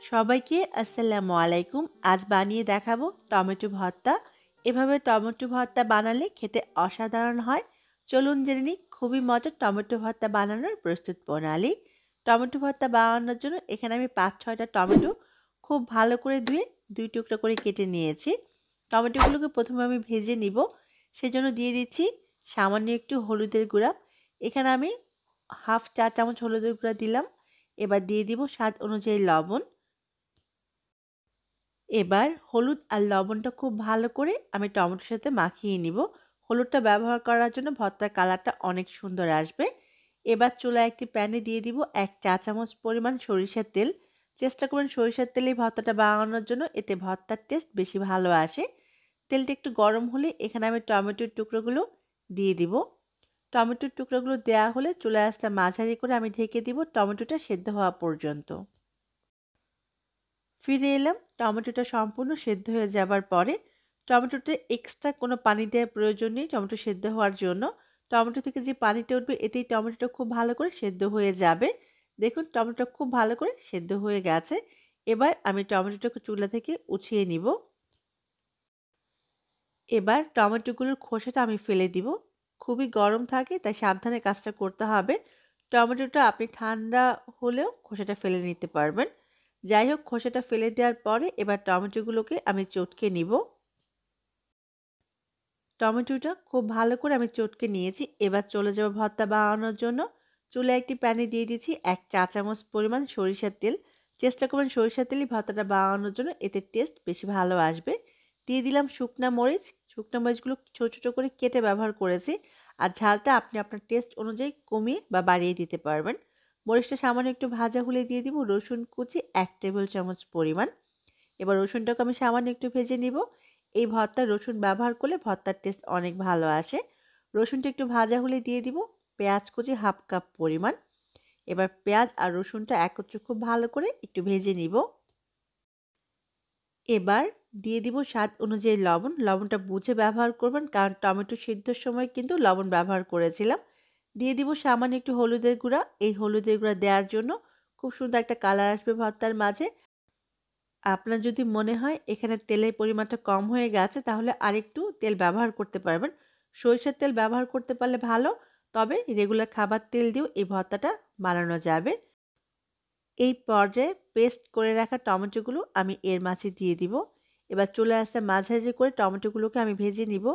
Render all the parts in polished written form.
সবাইকে আসসালামু আলাইকুম। আজ বানিয়ে দেখাবো টমেটো ভর্তা। এভাবে টমেটো ভর্তা বানালে খেতে অসাধারণ হয়। চলুন জেনে নিই খুবই মজার টমেটো ভর্তা বানানোর প্রস্তুত প্রণালী। টমেটো ভর্তা বানানোর জন্য এখানে আমি ৫-৬টা টমেটো খুব ভালো করে ধুয়ে ২ টুকরো করে কেটে নিয়েছি। টমেটোগুলোকে প্রথমে আমি ভেজে নিব। সেজন্য দিয়ে দিচ্ছি সামান্য একটু হলুদের গুঁড়া। এখানে আমি 1/2 চা চামচ হলুদের গুঁড়া দিলাম। এবার দিয়ে দিব স্বাদ অনুযায়ী লবণ। এবার হলুদ আর লবণটা খুব ভালো করে আমি টমেটোর সাথে মাখিয়ে নিব। হলুদটা ব্যবহার করার জন্য ভর্তার কালারটা অনেক সুন্দর আসবে। এবার চুলায় একটি প্যানে দিয়ে দিব ১ চা চামচ পরিমাণ সরিষার তেল। চেষ্টা করবেন সরিষার তেলেই ভর্তাটা বানানোর জন্য, এতে ভর্তার টেস্ট বেশি ভালো আসে। তেলটা একটু গরম হলে এখানে আমি টমেটোর টুকরোগুলো দিয়ে দিব। টমেটোর টুকরোগুলো দেওয়া হলে চুলার আঁচটা মাঝারি করে আমি ঢেকে দিব টমেটোটা সেদ্ধ হওয়া পর্যন্ত। ফিরে এলাম টমেটোটা সম্পূর্ণ সেদ্ধ হয়ে যাবার পরে। টমেটোতে এক্সট্রা কোনো পানি দেওয়ার প্রয়োজন নেই টমেটো সেদ্ধ হওয়ার জন্য। টমেটো থেকে যে পানিটা উঠবে এতেই টমেটোটা খুব ভালো করে সেদ্ধ হয়ে যাবে। দেখুন টমেটোটা খুব ভালো করে সেদ্ধ হয়ে গেছে। এবার আমি টমেটোটাকে চুলা থেকে উঠিয়ে নিব। এবার টমেটোগুলোর খোসাটা আমি ফেলে দিব। খুবই গরম থাকে তাই সাবধানে কাজটা করতে হবে। টমেটোটা আপনি ঠান্ডা হলেও খোসাটা ফেলে নিতে পারবেন। যাই হোক খোসাটা ফেলে দেওয়ার পরে এবার টমেটোগুলোকে আমি চটকে নিব। টমেটোটা খুব ভালো করে আমি চটকে নিয়েছি। এবার চলে যাব ভর্তা বানানোর জন্য। চুলায় একটি প্যানে দিয়ে দিচ্ছি ১ চা চামচ পরিমাণ সরিষার তেল। চেষ্টা করবেন সরিষার তেলই ভর্তাটা বানানোর জন্য, এতে টেস্ট বেশি ভালো আসবে। দিয়ে দিলাম শুকনা মরিচ। শুকনা মরিচগুলো ছোট, ছোট করে কেটে ব্যবহার করেছি। আর ঝালটা আপনি আপনার টেস্ট অনুযায়ী কমিয়ে বা বাড়িয়ে দিতে পারবেন। মরিচটা সামান্য একটু ভাজা হলে দিয়ে দিব রসুন কুচি ১ টেবিল চামচ পরিমাণ। এবার রসুনটাকে আমি সামান্য একটু ভেজে নিব। এই ভর্তায় রসুন ব্যবহার করলে ভর্তার টেস্ট অনেক ভালো আসে। রসুনটা একটু ভাজা হলে দিয়ে দিব পেঁয়াজ কুচি 1/2 কাপ পরিমাণ। এবার পেঁয়াজ আর রসুনটা একত্রে খুব ভালো করে একটু ভেজে নিব। এবার দিয়ে দিব স্বাদ অনুযায়ী লবণ। লবণটা বুঝে ব্যবহার করবেন কারণ টমেটো সিদ্ধর সময় কিন্তু লবণ ব্যবহার করেছিলাম। দিয়ে দিব সামান্য একটু হলুদের গুঁড়া। এই হলুদের গুঁড়া দেওয়ার জন্য খুব সুন্দর একটা কালার আসবে ভর্তার মাঝে। আপনার যদি মনে হয় এখানে তেলের পরিমাণটা কম হয়ে গেছে তাহলে আরেকটু তেল ব্যবহার করতে পারবেন। সরিষার তেল ব্যবহার করতে পারলে ভালো, তবে রেগুলার খাবার তেল দিয়েও এই ভর্তাটা বানানো যাবে। এই পর্যায়ে পেস্ট করে রাখা টমেটোগুলো আমি এর মাঝে দিয়ে দিব। এবার চলে আসছে মাঝারি করে টমেটোগুলোকে আমি ভেজে নিব।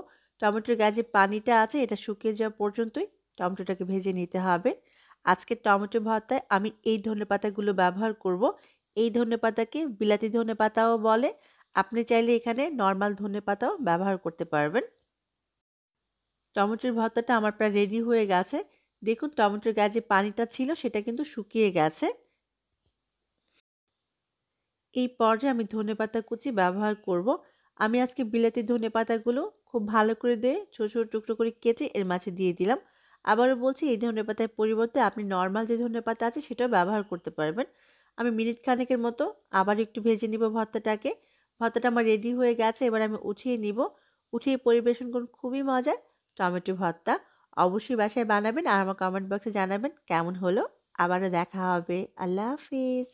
টমেটোর গায়ে যে পানিটা আছে এটা শুকিয়ে যাওয়া পর্যন্তই টমেটোটাকে ভেজে নিতে হবে। আজকে টমেটো ভর্তায় আমি এই ধনেপাতাগুলো ব্যবহার করব। এই ধনেপাতাকে বিলাতি ধনেপাতাও বলে। আপনি চাইলে এখানে নরমাল ধনেপাতাও ব্যবহার করতে পারবেন। টমেটোর ভর্তাটা আমার প্রায় রেডি হয়ে গেছে। দেখুন টমেটোর গায়ে যে পানিটা ছিল সেটা কিন্তু শুকিয়ে গেছে। এই পর্যায়ে আমি ধনেপাতা কুচি ব্যবহার করব। আমি আজকে বিলাতি ধনেপাতাগুলো খুব ভালো করে ধুয়ে ছোট, ছোট টুকরো করে কেটে এর মাঝে দিয়ে দিলাম। আবারও বলছি এই ধনেপাতার পরিবর্তে আপনি নরমাল যে ধনেপাতা আছে সেটাও ব্যবহার করতে পারবেন। আমি মিনিট খানেকের মতো আবার একটু ভেজে নিব ভর্তাটাকে। ভর্তাটা আমার রেডি হয়ে গেছে। এবার আমি উঠিয়ে নিব। উঠিয়ে পরিবেশন করুন খুবই মজার টমেটো ভর্তা। অবশ্যই বাসায় বানাবেন আর আমার কমেন্ট বক্সে জানাবেন কেমন হলো। আবারও দেখা হবে। আল্লাহ হাফিজ।